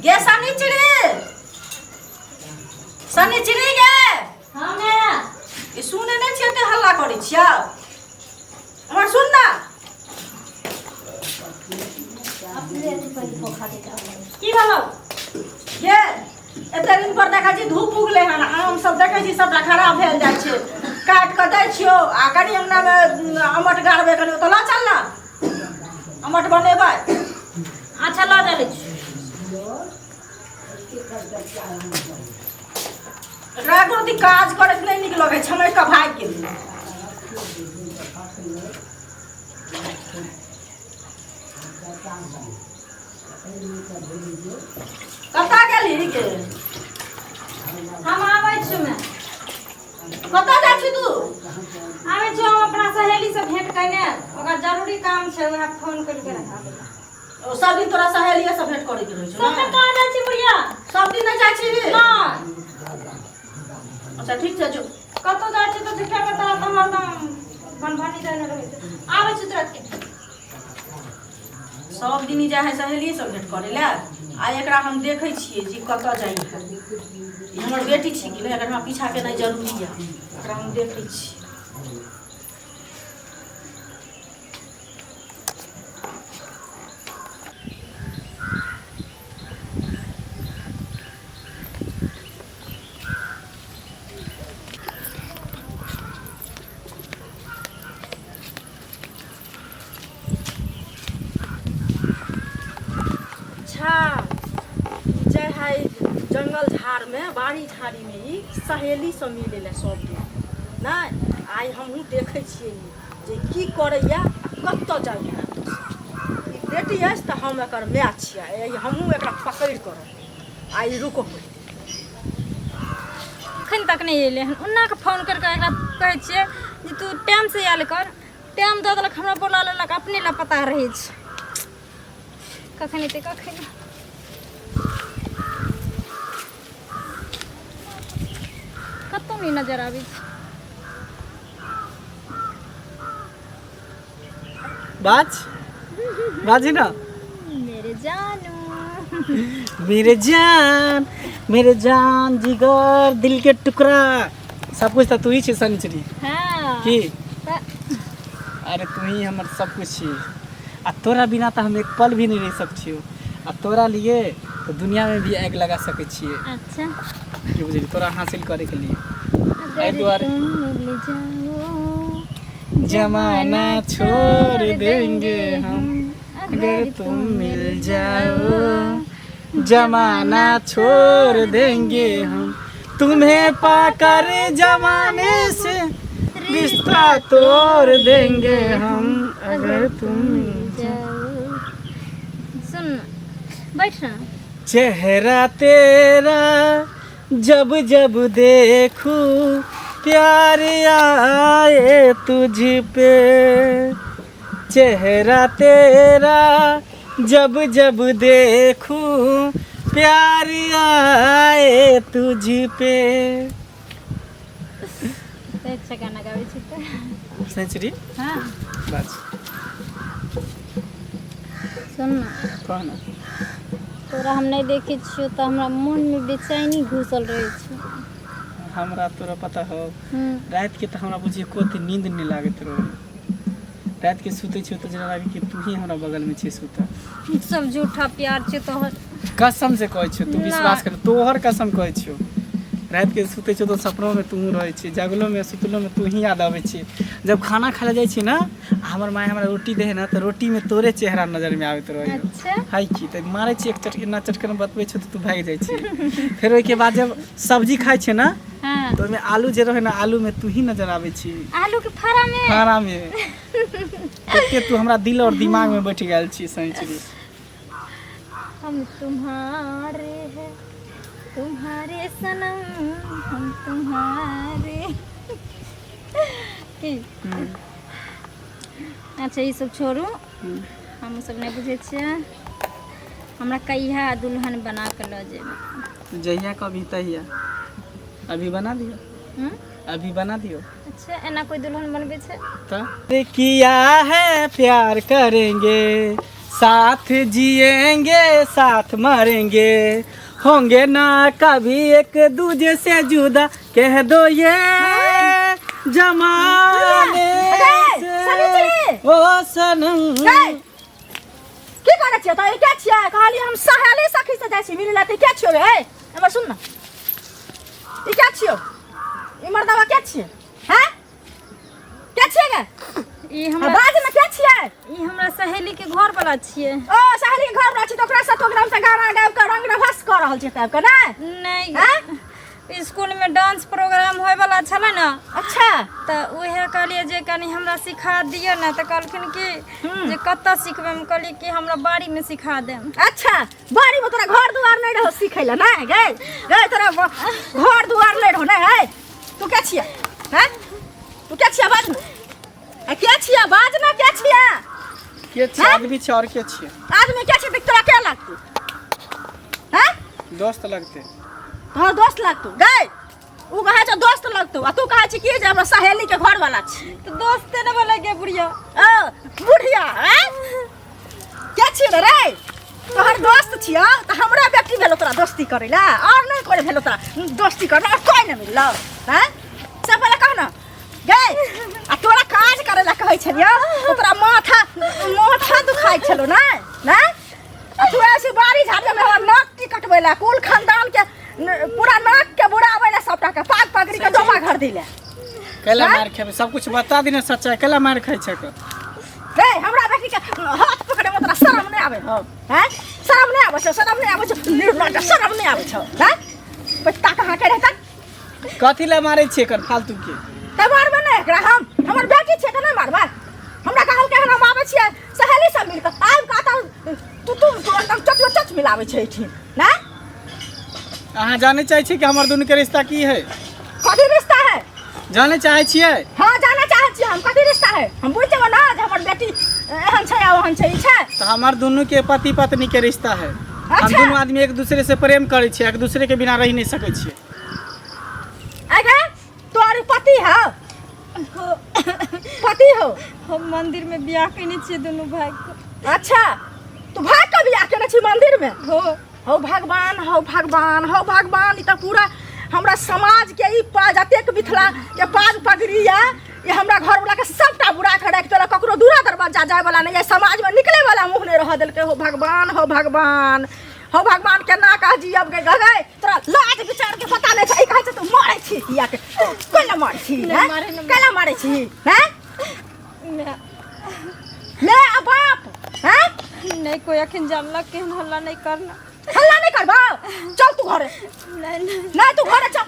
गे सनिचरी गे। हाँ मैं ई सुने नहीं छियै ते हल्ला करै छियै। हमर सुन ना। अपने पोखा दे की बोलो गे एते दिन पर देखै छी धूप उगले हन, आम सब देखै छी सबटा खराब भेल जाइ छै। काट के दै छियो आ कनी अंगना में अमट गाड़बे कनी तो ला चल ना अमट बनेबै। अच्छा ला डाले एकरा कोनो काज करे के नहीं नीक लगे छै, हमर का भाग गेल। कता गेली गे? हम आबै छी मैं कता जाइ छी तू? आबै छी हम अपना सहेली से भेंट करने, ओकर जरूरी काम छै, वह फोन करके रखा देला। ओ सब दिन तोरा सहेलिया से भेंट करे के रहै छै सब दिन कहाँ जाइ छी बुढ़िया? सब दिन नहीं जाइ छी। नहीं अच्छा ठीक छै जो। कतो जाइ छी तो दिखा के तोरा तो हरदम बनभानी रहने रहै छै। आबै छी तुरंत के सब दिन जाइ है सहेलिए से भेंट करे ला। आ एकरा हम देखै छियै जे कतऽ जाइ है। ई हमर बेटी छी कि नहीं, एकरा हमरा पीछा केनाइ जरूरी है। एकरा हम देखै छी। जय है जंगल झाड़ में बाड़ी झाड़ी में ही सहेली सब मिले ला सब दिन नहीं। आई हमहूँ देखै छियै जे की करैया कतऽ जाइया। बेटी अछि तऽ हम एकर माय छियै, हमहूँ एकरा पकड़ि कर आई रुको। अखन तक नहीं अइले हन, उन्ना के फोन करके एकरा कहै छियै जे तू टाइम से आयल कर। टाइम दऽ देलक, हमरा बोला लेलक, अपने ला पता रहै छै कखन एतै कखन। कतौ नहीं नजर आबै छै। बाजी ना मेरे जानू मेरे जान जिगर दिल के टुकड़ा सब कुछ तो तू ही छे सनिचरी। हाँ की अरे तू ही हमर सब कुछ छी। आ तोरा बिना तो हम एक पल भी नहीं रह सकती। आ तोरा लिए तो दुनिया में भी आग लगा सके छिए। अच्छा की बुझली तोरा हासिल करे के लिए। अगर द्वारे तुम मिल जाओ जमाना छोड़ देंगे हम, अगर तुम मिल जाओ जमाना छोड़ देंगे हम, तुम्हें पाकर जमाने से रिश्ता तोड़ देंगे हम, अगर तुम मिल जाओ। सुन बैठ ना। चेहरा तेरा जब जब देखूं प्यार आए तुझ पे, चेहरा तेरा जब जब देखूं प्यार आए तुझ पे। अच्छा गाना गाबै छी त सेंचुरी हाँ बस सुन ना। कह ना। तोरा हम नहीं देखे छियो तो हमरा मन में बेचैनी घुसल रहे छै। हमरा तोरा पता हो हम्म रात के तो हमरा बुझिए कोई नींद नहीं लागत रहो। रात के सुते छियो तो जना लागे कि तू ही हमरा बगल में छे सुता। सब झूठा प्यार छै तोहर। कसम से कहै छियो, तू ना। विश्वास कर, तोहर कसम कहै छियो। रात के सुते छियो तो सपनों में तू रहे छी, जागलो में सुतलो में तू ही याद आवे छी। जब खाना खाए जाए छी ना, हमर माय हमरा रोटी दे है ना, तो रोटी में तोरे चेहरा नजर में आवत रहे। अच्छा हाय की त मारे छी एक चटकना चटकन बतबै छ तो तू भाग जाय छी। फिर ओइ के बाद जब सब्जी खाए छे ना हाँ तो में आलू जे रहे ना, आलू में तू ही नजर आवे छी। आलू के फरा में खाना में ओते तू हमरा दिल और दिमाग में बैठ गेल छी सही। हम तुम्हारे हैं तुम्हारे सनम, हम तुम्हारे की अच्छा ये सब छोड़ू, हम सब नहीं बुझे छियै। हमरा कहिया दुल्हन बना के ल जेबै? जहिया कभी तहिया। अभी बना दियो, हम्म? अभी बना दियो। छे एना कोई दुल्हन बनबे छे तो किया है प्यार करेंगे साथ जिएंगे साथ मरेंगे होंगे ना कभी एक दूजे से जुदा कह दो ये जमाने से ओ सनम की करे छियै त के छियै कहली हम सहेली सखी से जाइ छी मिले ला त के छियै रे एमे सुन न ई के छियै ई मर्दवा के छियै हैं के छियै गे ई हमरा हमरा बाज में के छियै ई हमरा सहेली के घर वाला छिए ओ सहेली के घर में छी त ओकरा से प्रोग्राम से गाना गाब के रंग रभस कर रहल छी तब के नै नहीं हैं स्कूल में डांस प्रोग्राम होय वाला छले ना अच्छा त उहे कहलिए जे कनी हमरा सिखा दियो ना त कहलखिन कि जे कत्ता सिखबे हम कहली कि हमरा बाड़ी में सिखा देम अच्छा बाड़ी में तोरा घर दुआर नहीं रहो सिखै ला नै गे गे तोरा घर दुआर नहीं रहो नै है तू के छियै हैं तू के छियै बाज में आ के छियै बाज ना के छियै के छै आदमी छै और के छियै आदमी के छियै त तोरा के लागतौ हैं दोस्त लगते तोहर दोस्त लागतौ गे उ कहे छ दोस्त लगतौ आ तू कहे छी कि जे हमरा सहेली के घर वाला छी तो दोस्ते न बोले के बुढ़िया बुढ़िया हैं के छियै रे तोहर दोस्त छियै त हमरा बेटी भेलो तोरा दोस्ती करै ला और नहीं कोई भेलो तोरा दोस्ती करना और कोई नहीं मिललो हैं सब पहले कह ना गे आ तोरा काज करे ला कहै छलियो तो तोरा माथा दुखाइ छलो ना ना आ तू ऐसी बारी झाड़े में हमर नाक की कटबै ला कुल खानदान के पूरा नाक के बुढ़ाबै ला सबटा के पाग पगड़ी के जमा घर दिले कैला मार खेबे सब कुछ बता दी ना सच्चाई कैला मार खाइ छै क रे हमरा बेटी के हाथ पकड़े में तोरा शरम नहीं आवे हो हैं शरम नहीं आवे छ निर्लज्ज शरम नहीं आवे छ हैं पत्ता कहां के रहता कथी ला मारै छियै कर फालतू के त मारबे नहीं एकरा हम हमर बेटी छै त नहीं मारबे हमरा कहल के हम आवे छियै सहेली सब मिल के आब का तू एकदम चच मिलावे छै ठीक ना अहाँ जाने चाहै छियै कि हमर दुनू के रिश्ता की है कथी रिश्ता है जाने चाहै छियै हां जाना चाहै छियै हम कथी रिश्ता है हम बुझ जेबो ना जे हमर बेटी एहन छै आ ओहन छै ई छै तो हमर दुनू के पति पत्नी के रिश्ता है हम अच्छा। दोनों आदमी एक दूसरे से प्रेम करै छियै एक दूसरे के बिना रह नहीं सकै छियै आगे तोर पति है पति हो हम मंदिर में बियाह कइने छिए दोनों भाई को अच्छा तू भाग के बियाह केने छी मंदिर में हो हो भगवान हो भगवान हो भगवान ई त पूरा हमरा समाज के ई जतेक मिथिला के पाग पगड़ी या ये हमरा घर वाला के सबटा बुरा के राख देलक ककरो दूरा दरवाजा जाय वाला नहीं है समाज में निकले वाला मुंह नहीं रह देलके हो भगवान हो भगवान हो भगवान के ना कह जियब के गगै तोरा लाज विचार के पता नहीं छै कहै छै तू मारै छी किया के कोला मारै छी नहीं मारे, नहीं केला मारै छी हैं ले आ बाप हैं नहीं कोई अखन जानलक के हल्ला नहीं करना हल्ला नहीं करबा चल तू घरे नहीं नहीं नहीं तू घरे चल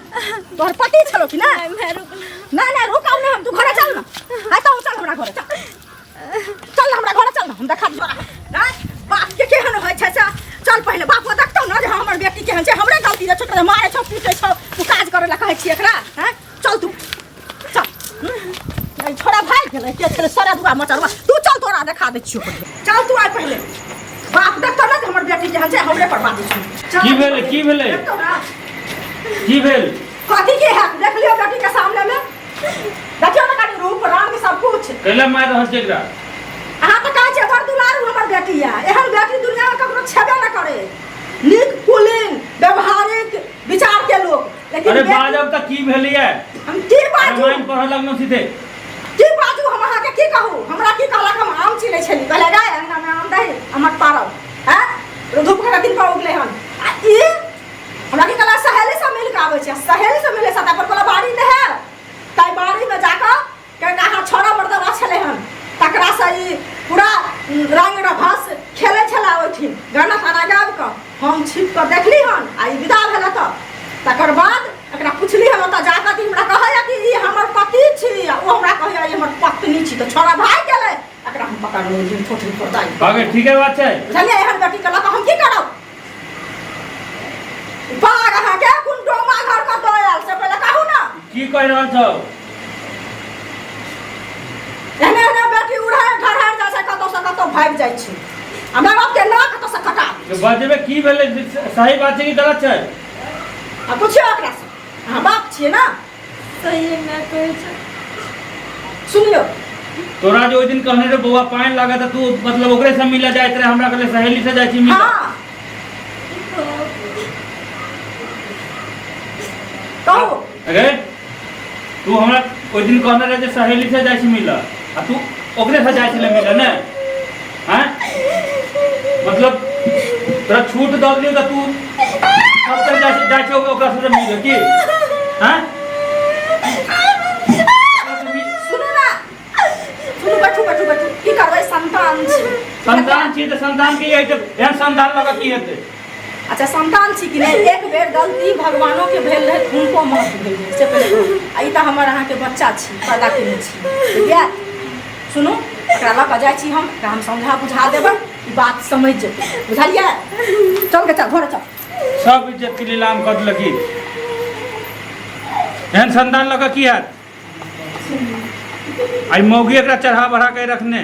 तोहर पति छलो कि ना नहीं मैं रुक नहीं रुकाऊ नहीं हम तू घरे चल ना हां तो चल हमरा घरे चल हमरा घरे चल ना हम देखा दियो ना बाप के केहन होय छै चल पहले बाप को देखतौ ना जे हमर बेटी केहन छै हमरे गलती रे छोटरे मारे छ पीटे छ तू काज करे ला कहै छी एकरा हैं चल तू चल छोरा भाई गेलै के छले सारा दुआ मचरवा तू चल तोरा देखा दे छियो चल तू आइ पहले बाप देखतौ ना जे हमर बेटी केहन छै हमरे पर बात छै की भेलै देखतौ ना की भेल कथी के है देख लियो बेटी के सामने में देखियो ना कनी रूप रंग सब कुछ कैला मार रहल छै एकरा अहाँ तो कहै छै बड़ दुलारू हमर बेटी है एहन बेटी दुनिया में ककरो छेबे न करे नीक कुलीन व्यवहारिक विचार के लोग लेकिन अरे बाजब त की भेलिए हम की बाजू रामायण पढ़ लगनो सीधे की बाजू हम अहाँ के की कहू हमरा की कहलक हम आम छीलै छली कहले गाय अंगना में आम दही हमर पारब हैं धूप के दिन पर उगले हन आ ई हमरा की कहला सहेली सब मिल के आबै छै सहेली सब मिले साथ पर कोला बाड़ी ने है ताई बाड़ी में जाकर के कहा छोरा मर्दवा छले हन तकरा से ई पूरा रंग रभस खेले छला ओठिन गाना ताना गाब के हम छिप के देखली हन आ ई विदा भेल त तकर बाद एकरा पुछली हम त जाकर कि हमरा कहया कि ई हमर पति छी आ ओ हमरा कहया ई हमर पत्नी छी त छोरा भाग गेलै एकरा हम पकड़ लेली छोटरी पर दाई भागे ठीक है बात छै बुझलिए एहन बेटी के लक हम की करब बाग अहाँ के कुन डोमा घर का दोयल से पहले कहू ना की कह रहल छौ एहने एहने बेटी उड़ाय घरहर जा से कतो भाग जाइ छी हमरा बाप के नाक कतो से कटा बजबे की भेलै सही बात छै कि गलत छै आ पूछियो एकरा से अहाँ बाप छियै ना सही मैं कहै छै सुनियो तोरा जो ओइ दिन कहने रे बौआ पानी लागा त तू मतलब ओकरे से मिले जाइत रहे हमरा कहले सहेली से जाइ छी मिले। हाँ कहू अरे तू हमरा ओइ दिन कहने रे जे सहेली से जाइ छी मिले आ तू ओकरे से जाइ छले मिले ने हैं मतलब तोरा छूट द दियो त तू सब तक जाइ छी ओकरा से मिले की हैं सुनो ना सुनो बैठू बैठू बैठू की करबै संतान छी संतान छी त संतान के एहन संतान लगा की हेतै। अच्छा संतान छी कि नहीं एक बेर गलती भगवानों के भेल रहे हुनको माफ भेल रहे से पहले आ ई त हमर अहाँ के बच्चा छी पैदा केने छी ठीक है। सुनो एकरा लऽ कऽ जाइ छी हम एकरा हम समझा बुझा देबै ई बात समझ जेतै बुझलियै। चल के चल घरे चल सब इज्जत के नीलाम कर लगी एहन संतान लगा की हैत आई मौगी एकरा चढ़ा बढ़ा के रखने